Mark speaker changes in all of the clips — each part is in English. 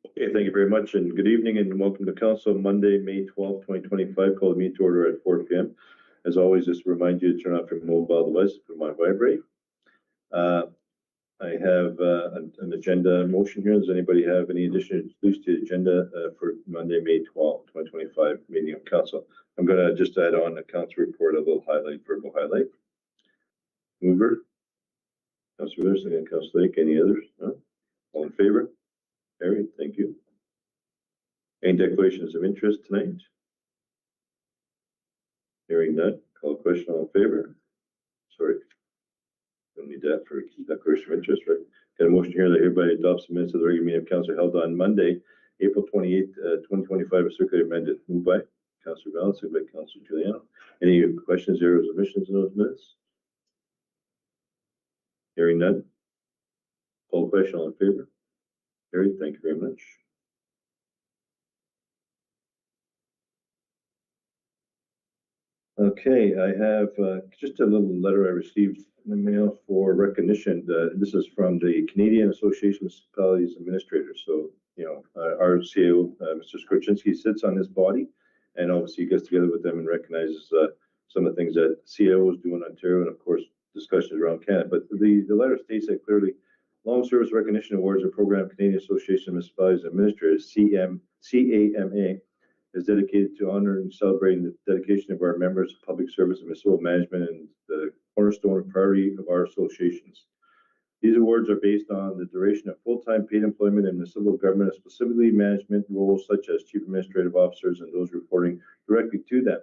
Speaker 1: Okay, thank you very much, and good evening, and welcome to council Monday, May 12th, 2025. Call the meeting to order at 4 p.m. As always, just to remind you to turn off your mobile device, put them on vibrate. I have an agenda motion here. Does anybody have any additional to the agenda for Monday, May 12th, 2025 meeting of council? I'm going to just add on the council report, a little highlight, verbal highlight. Mover, Councilor Wilson and Councilor Lake. Any others? No? All in favor? Carried. Thank you. Any declarations of interest tonight? Hearing none. Call a question. All in favor? Sorry. Don't need that for declaration of interest, right? Got a motion here that everybody adopts the minutes of the regular meeting of council held on Monday, April 28th, 2025, as circulated amended. Moved by Councilor Valens, seconded by Councilor Giuliano. Any questions, errors, omissions in those minutes? Hearing none. Call question. All in favor? Carried. Thank you very much. Okay, I have just a little letter I received in the mail for recognition. This is from the Canadian Association of Municipalities Administrators. So, you know, our CEO, Mr. Skorczynski, sits on this body, and obviously gets together with them and recognizes some of the things that CAOs do in Ontario, and of course, discussions around Canada. But the letter states that clearly, Long Service Recognition Awards, a program Canadian Association of Municipalities Administrators, CAMA, is dedicated to honoring and celebrating the dedication of our members of public service and municipal management and the cornerstone and priority of our associations. These awards are based on the duration of full-time paid employment in municipal government, specifically management roles such as chief administrative officers and those reporting directly to them.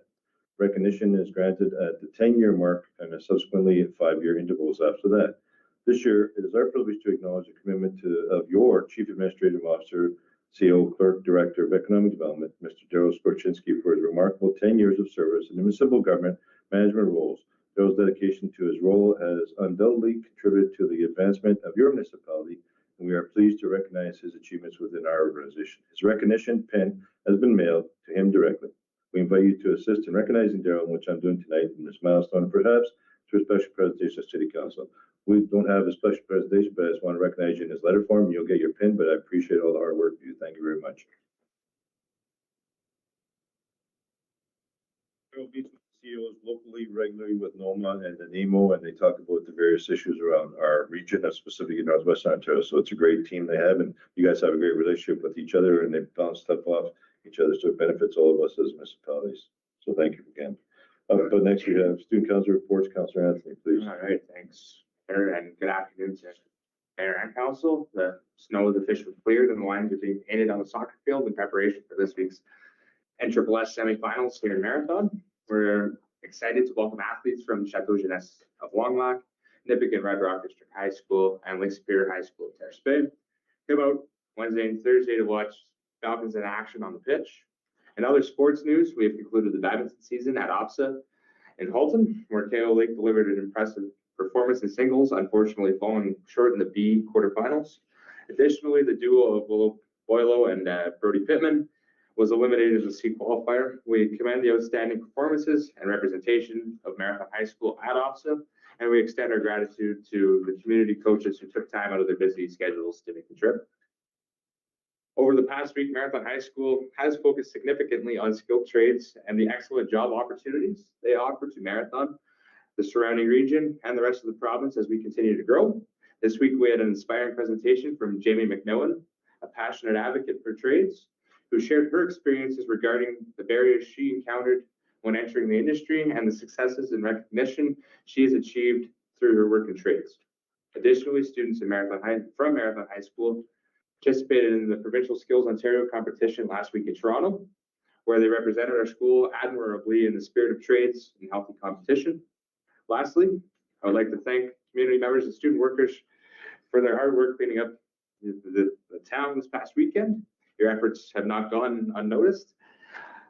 Speaker 1: Recognition is granted at the 10-year mark and subsequently at 5-year intervals after that. This year, it is our privilege to acknowledge the commitment of your chief administrative officer, CEO, Clerk, Director of Economic Development, Mr. Daryl Skorczynski, for his remarkable 10 years of service in the municipal government management roles. Daryl's dedication to his role has undoubtedly contributed to the advancement of your municipality, and we are pleased to recognize his achievements within our organization. His recognition pin has been mailed to him directly. We invite you to assist in recognizing Daryl, which I'm doing tonight in this milestone, and perhaps through a special presentation at City Council. We don't have a special presentation, but I just want to recognize you in this letter form. You'll get your pin, but I appreciate all the hard work you do. Thank you very much. I will meet with CEOs locally, regularly with NOMA and the NEMO, and they talk about the various issues around our region, specifically in Northwestern Ontario. So it's a great team they have, and you guys have a great relationship with each other, and they bounce stuff off each other, so it benefits all of us as municipalities. So thank you again. But next we have student council reports. Councillor Anthony, please.
Speaker 2: All right, thanks, Mayor, and good afternoon to Mayor and Council. The snow is officially cleared and the lines are being painted on the soccer field in preparation for this week's NSSS semifinals here in Marathon. We're excited to welcome athletes from Chateau Jeunesse of Long Lac, Nippigan Red Rock District High School, and Lake Superior High School of Terrace Bay. Come out Wednesday and Thursday to watch Falcons in action on the pitch. In other sports news, we have concluded the badminton season at OPSA in Halton, where KO Lake delivered an impressive performance in singles, unfortunately falling short in the B quarterfinals. Additionally, the duo of Willow Boylo and Brody Pittman was eliminated in the C qualifier. We commend the outstanding performances and representation of Marathon High School at OPSA, and we extend our gratitude to the community coaches who took time out of their busy schedules to make the trip. Over the past week, Marathon High School has focused significantly on skilled trades and the excellent job opportunities they offer to Marathon, the surrounding region, and the rest of the province as we continue to grow. This week, we had an inspiring presentation from Jamie McMillan, a passionate advocate for trades, who shared her experiences regarding the barriers she encountered when entering the industry and the successes and recognition she has achieved through her work in trades. Additionally, students from Marathon High School participated in the Provincial Skills Ontario competition last week in Toronto, where they represented our school admirably in the spirit of trades and healthy competition. Lastly, I would like to thank community members and student workers for their hard work cleaning up the town this past weekend. Your efforts have not gone unnoticed.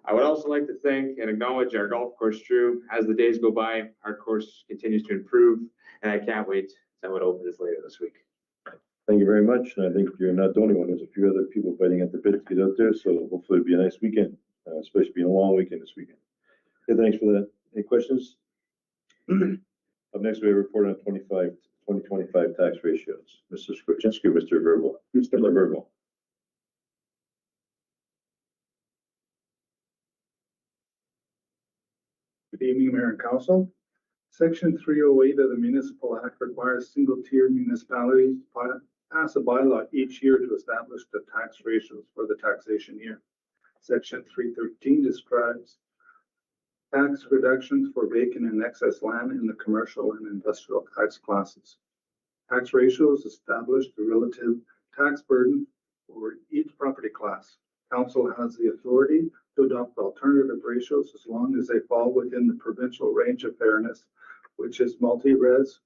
Speaker 2: I would also like to thank and acknowledge our golf course crew. As the days go by, our course continues to improve, and I can't wait to have it open later this week.
Speaker 1: Thank you very much. And I think you're not the only one. There's a few other people fighting at the bit to get out there. So hopefully it'll be a nice weekend, especially being a long weekend this weekend. Okay, thanks for that. Any questions? Up next, we have a report on 2025 tax ratios. Mr. Skorczynski, Mr. Verbal. Mr. Verbal.
Speaker 3: Good evening, Mayor and Council. Section 308 of the Municipal Act requires single-tier municipalities to pass a bylaw each year to establish the tax ratios for the taxation year. Section 313 describes tax reductions for vacant and excess land in the commercial and industrial tax classes. Tax ratios establish the relative tax burden for each property class. Council has the authority to adopt alternative ratios as long as they fall within the provincial range of fairness, which is multi-res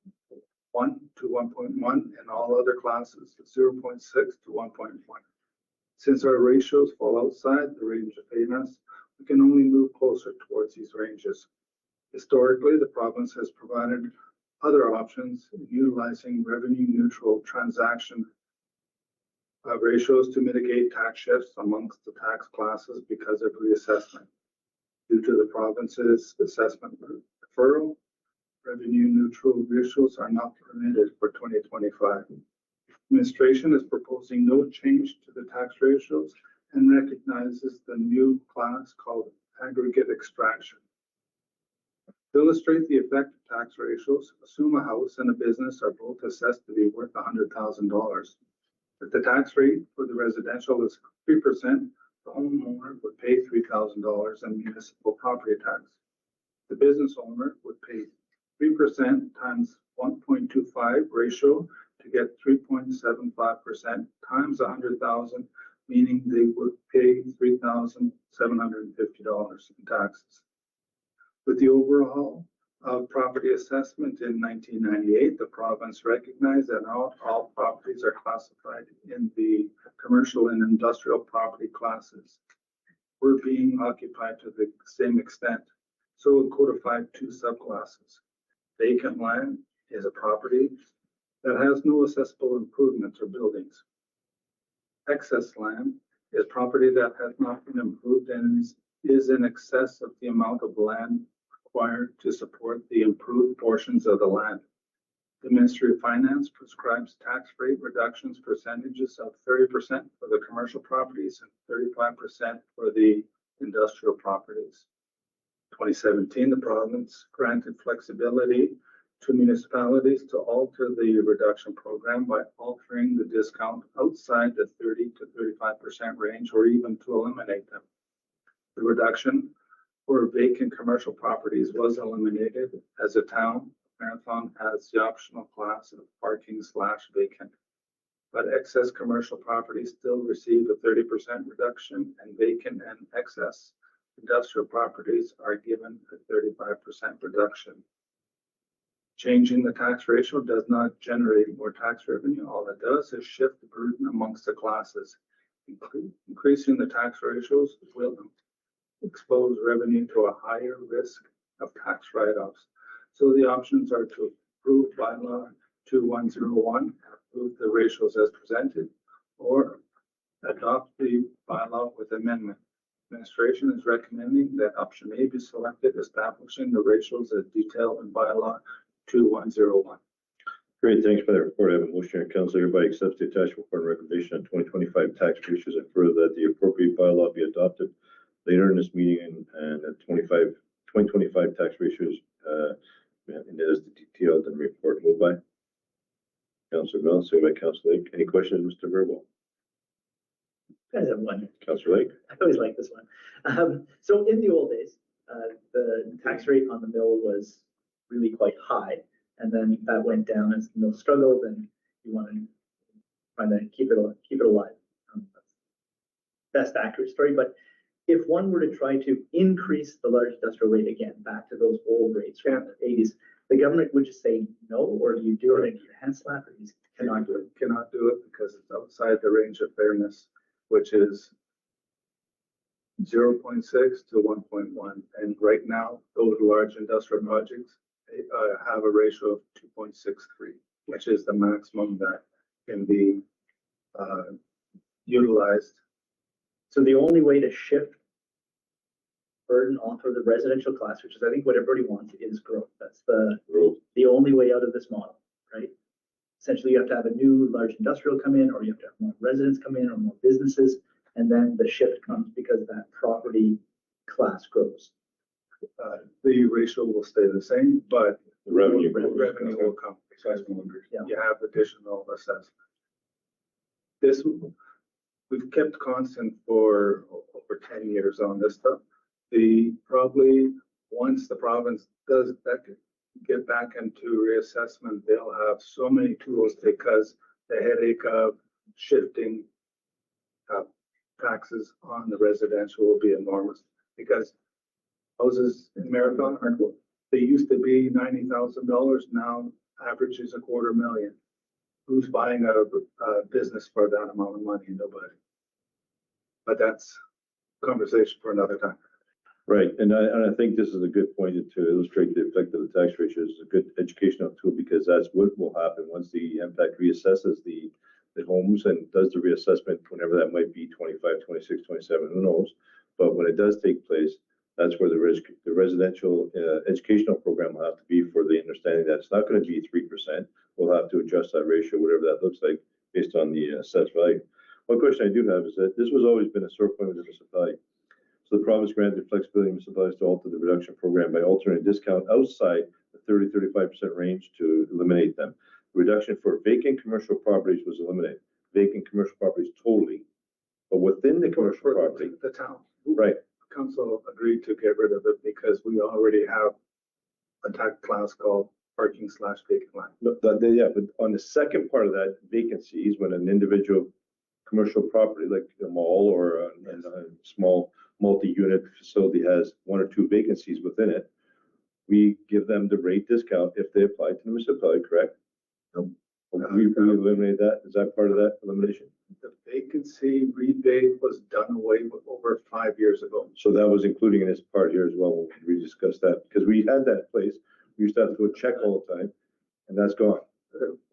Speaker 3: 1 to 1.1 and all other classes 0.6 to 1.1. Since our ratios fall outside the range of fairness, we can only move closer towards these ranges. Historically, the province has provided other options utilizing revenue neutral transaction ratios to mitigate tax shifts amongst the tax classes because of reassessment. Due to the province's assessment deferral, revenue neutral ratios are not permitted for 2025. Administration is proposing no change to the tax ratios and recognizes the new class called aggregate extraction. To illustrate the effect of tax ratios, assume a house and a business are both assessed to be worth $100,000. If the tax rate for the residential is 3%, the homeowner would pay $3,000 in municipal property tax. The business owner would pay 3% times 1.25 ratio to get 3.75% times 100,000, meaning they would pay $3,750 in taxes. With the overhaul of property assessment in 1998, the province recognized that not all properties are classified in the commercial and industrial property classes were being occupied to the same extent. So it codified two subclasses. Vacant land is a property that has no accessible improvements or buildings. Excess land is property that has not been improved and is in excess of the amount of land required to support the improved portions of the land. The Ministry of Finance prescribes tax rate reductions percentages of 30% for the commercial properties and 35% for the industrial properties. 2017, the province granted flexibility to municipalities to alter the reduction program by altering the discount outside the 30 to 35% range or even to eliminate them. The reduction for vacant commercial properties was eliminated as a town. Marathon has the optional class of parking/vacant, but excess commercial properties still receive a 30% reduction and vacant and excess industrial properties are given a 35% reduction. Changing the tax ratio does not generate more tax revenue. All it does is shift the burden amongst the classes. Increasing the tax ratios will expose revenue to a higher risk of tax write-offs. So the options are to approve bylaw 2101, approve the ratios as presented, or adopt the bylaw with amendment. Administration is recommending that option A be selected, establishing the ratios as detailed in bylaw 2101.
Speaker 1: Great, thanks for that report. I have a motion on council. Everybody accepts the attached report and recommendation on 2025 tax ratios and further that the appropriate bylaw be adopted later in this meeting and that 2025 tax ratios and as detailed in the report. Moved by Councillor Bell, second by Councillor Lake. Any questions, Mr. Verbo?
Speaker 4: I have one.
Speaker 1: Councillor Lake?
Speaker 4: I always like this one. So in the old days, the tax rate on the mill was really quite high, and then that went down as the mill struggled, and you want to try to keep it alive. Best accurate story, but if one were to try to increase the large industrial rate again back to those old rates from the 80s, the government would just say no, or do you do it in your hand slap, or you
Speaker 3: Cannot do it. Cannot do it because it's outside the range of fairness, which is 0.6 to 1.1. And right now, those large industrial projects have a ratio of 2.63, which is the maximum that can be utilized.
Speaker 4: So the only way to shift burden off of the residential class, which is I think what everybody wants, is growth. That's the only way out of this model, right? Essentially, you have to have a new large industrial come in, or you have to have more residents come in, or more businesses, and then the shift comes because that property class grows.
Speaker 3: the ratio will stay the same, but
Speaker 1: The revenue.
Speaker 3: revenue will come.
Speaker 4: Yeah.
Speaker 3: You have additional assessment. This, we've kept constant for over 10 years on this stuff. Probably once the province does get back into reassessment, they'll have so many tools because the headache of shifting taxes on the residential will be enormous. Because houses in Marathon aren't, they used to be $90,000, now average is $250,000. Who's buying a business for that amount of money? Nobody. But that's a conversation for another time.
Speaker 1: Right, and I think this is a good point to illustrate the effect of the tax ratio. It's a good educational tool because that's what will happen once the impact reassesses the homes and does the reassessment, whenever that might be, 25, 26, 27, who knows? But when it does take place, that's where the residential educational program will have to be, for the understanding that it's not going to be 3%. We'll have to adjust that ratio, whatever that looks like, based on the assessed value. One question I do have is that this was always been a sore point with the municipality. So the province granted flexibility to municipalities to alter the reduction program by altering a discount outside the 30-35% range to eliminate them. The reduction for vacant commercial properties was eliminated. Vacant commercial properties totally, but within the commercial
Speaker 3: For
Speaker 1: property,
Speaker 3: the town.
Speaker 1: right?
Speaker 3: Council agreed to get rid of it because we already have a tax class called parking/vacant land.
Speaker 1: No, yeah, but on the second part of that, vacancies, when an individual commercial property like a mall or a small multi-unit facility has one or two vacancies within it, we give them the rate discount if they apply to the municipality, correct?
Speaker 3: Nope.
Speaker 1: We eliminate that. Is that part of that elimination?
Speaker 3: The vacancy rebate was done away with over 5 years ago.
Speaker 1: So that was including in this part here as well. We discussed that because we had that in place. We used to have to go check all the time, and that's gone.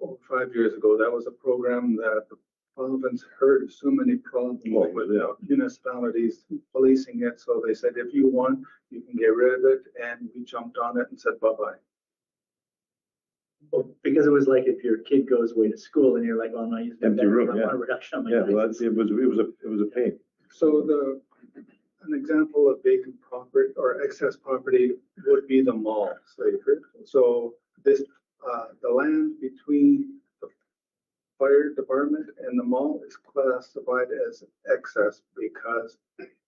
Speaker 3: Over 5 years ago, that was a program that the province heard so many problems
Speaker 1: Oh,
Speaker 3: with
Speaker 1: yeah.
Speaker 3: municipalities policing it. So they said, if you want, you can get rid of it. And we jumped on it and said, bye-bye.
Speaker 4: Well, because it was like if your kid goes away to school and you're like, well, I'm not using that.
Speaker 1: Empty room,
Speaker 4: I
Speaker 1: yeah.
Speaker 4: want a reduction on my.
Speaker 1: Yeah, well,
Speaker 4: taxes.
Speaker 1: it was a pain.
Speaker 3: So an example of vacant property or excess property would be the mall. So this, the land between the fire department and the mall is classified as excess because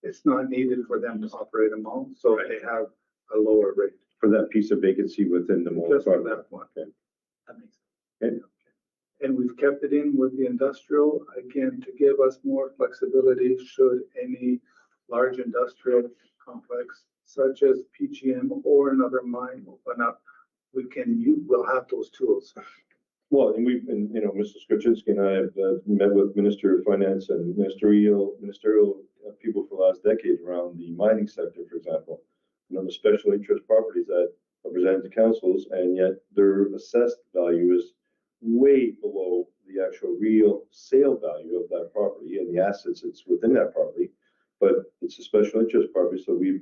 Speaker 3: it's not needed for them to operate a mall. So they have a lower rate.
Speaker 1: For that piece of vacancy within the mall.
Speaker 3: Just for that one.
Speaker 1: Okay.
Speaker 4: That makes sense.
Speaker 1: Okay.
Speaker 3: And we've kept it in with the industrial, again, to give us more flexibility should any large industrial complex such as PGM or another mine open up. We'll have those tools.
Speaker 1: Well, and Mr. Skrzycki and I have met with Minister of Finance and ministerial people for the last decade around the mining sector, for example. The special interest properties that are presented to councils, and yet their assessed value is way below the actual real sale value of that property and the assets that's within that property. But it's a special interest property, so we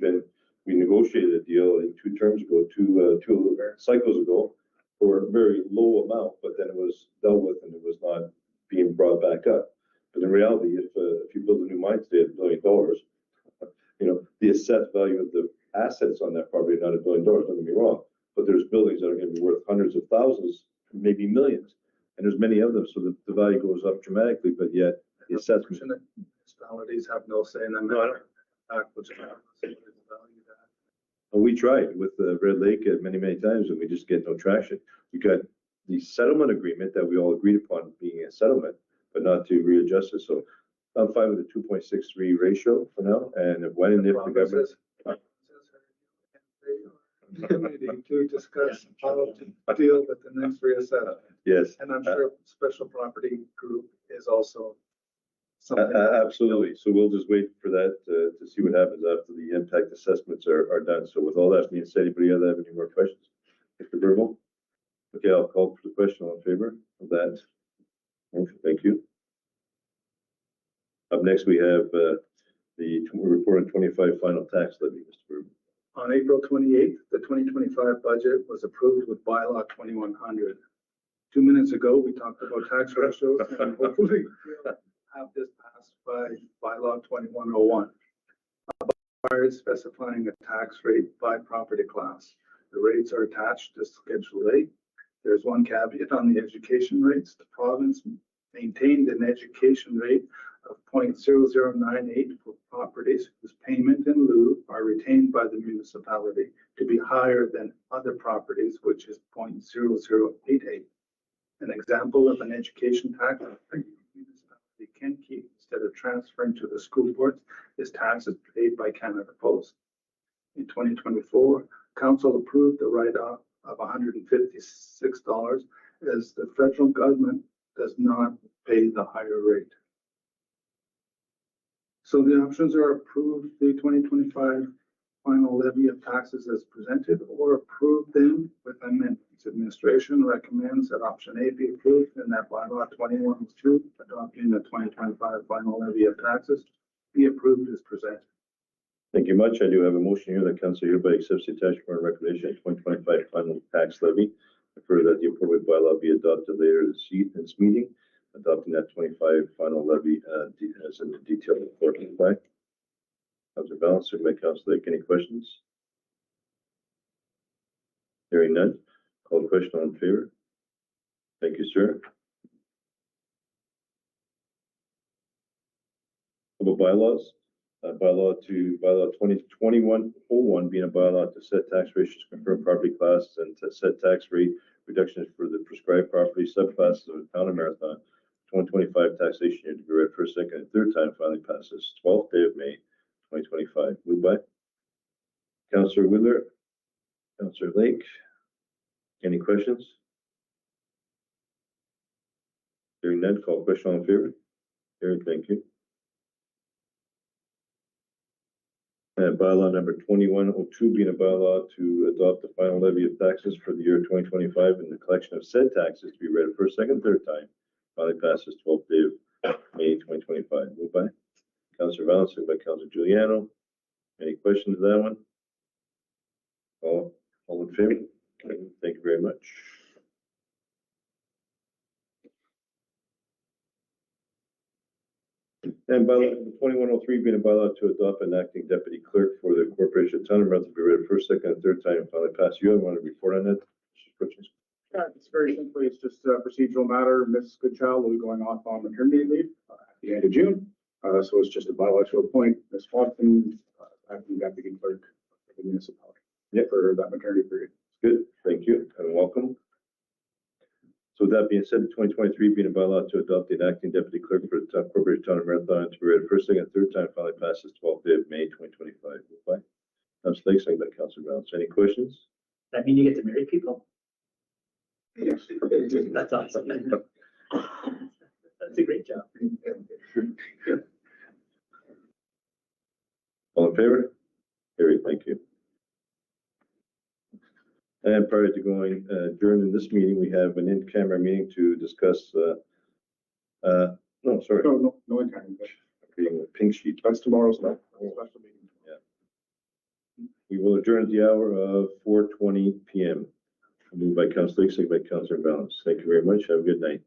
Speaker 1: negotiated a deal, I think, 2 terms ago, two cycles ago, for a very low amount, but then it was dealt with and it was not being brought back up. But in reality, if you build a new mine today at $1 billion, the assessed value of the assets on that property are not $1 billion, don't get me wrong, but there's buildings that are going to be worth hundreds of thousands, maybe millions, and there's many of them, so the value goes up dramatically, but yet the assessment.
Speaker 3: Municipalities have no say in the
Speaker 1: No, I
Speaker 3: matter.
Speaker 1: We tried with the Red Lake many times, and we just get no traction. We got the settlement agreement that we all agreed upon being a settlement, but not to readjust it. So I'm fine with the 2.63 ratio for now, and when and if the government.
Speaker 3: Committee to discuss how to deal with the next reassessment.
Speaker 1: Yes.
Speaker 3: And I'm sure special property group is also something.
Speaker 1: Absolutely. So we'll just wait for that to see what happens after the impact assessments are done. So with all that being said, anybody have any more questions? Mr. Verbal? Okay, I'll call for the question. All in favor of that? Okay, thank you. Up next, we have the report on 25 final tax levy, Mr. Verbal.
Speaker 3: On April 28th, the 2025 budget was approved with bylaw 2100. 2 minutes ago, we talked about tax ratios and hopefully we'll have this passed by bylaw 2101. requires specifying a tax rate by property class. The rates are attached to Schedule A. There's one caveat on the education rates. The province maintained an education rate of 0.0098 for properties whose payment in lieu are retained by the municipality to be higher than other properties, which is 0.0088. An example of an education tax a municipality can keep instead of transferring to the school boards is taxes paid by Canada Post. In 2024, council approved the write-off of $156 as the federal government does not pay the higher rate. So the options are approve the 2025 final levy of taxes as presented or approve them with amendments. Administration recommends that option A be approved and that bylaw 2102 adopting the 2025 final levy of taxes be approved as presented.
Speaker 1: Thank you much. I do have a motion here that council hereby accepts the attached warrant recommendation of 2025 final tax levy. I refer that the appropriate bylaw be adopted later this meeting, adopting that 25 final levy as in the detailed report by Councilor Balance, second by Councilor Lake. Any questions? Hearing none. Call the question. All in favor? Thank you, sir. About bylaws. Bylaw 2021-01 being a bylaw to set tax ratios, confirm property classes, and to set tax rate reductions for the prescribed property subclasses of the town of Marathon. 2025 taxation year to be read first, second, and third time finally passes 12th day of May 2025. Moved by Councilor Wheeler, Councilor Lake. Any questions? Hearing none, call question. All in favor? Hearing, thank you. Bylaw number 2102 being a bylaw to adopt the final levy of taxes for the year 2025 and the collection of said taxes to be read first, second, third time. Finally passes 12th day of May 2025. Moved by Councilor Valance, second by Councilor Giuliano. Any questions to that one? All in favor? Thank you very much. And bylaw 2103 being a bylaw to adopt an acting deputy clerk for the corporation of Town of Marathon to be read first, second, and third time and finally pass. You want to report on that?
Speaker 5: Yeah, it's very simply, it's just a procedural matter. Ms. Goodchild will be going off on maternity leave at the end of June. So it's just a bylaw to appoint Ms. Watson, acting deputy clerk of the municipality.
Speaker 1: Yep.
Speaker 5: For that maternity period.
Speaker 1: Good, thank you, and welcome. So with that being said, 2023 being a bylaw to adopt the acting deputy clerk for the corporation Town of Marathon to be read first, second, and third time finally passes 12th day of May 2025. Moved by Councilor Lake, second by Councilor Valance. Any questions?
Speaker 4: Does that mean you get to marry people?
Speaker 5: Yes.
Speaker 4: That's awesome. That's a great job.
Speaker 1: All in favor? Carried, thank you. And prior to going during this meeting, we have an in-camera meeting to discuss. No, sorry,
Speaker 5: No intent.
Speaker 1: creating a pink sheet.
Speaker 5: That's tomorrow's special meeting.
Speaker 1: We will adjourn at the hour of 4:20 p.m. Moved by Councilor Lake, second by Councilor Balance. Thank you very much. Have a good night.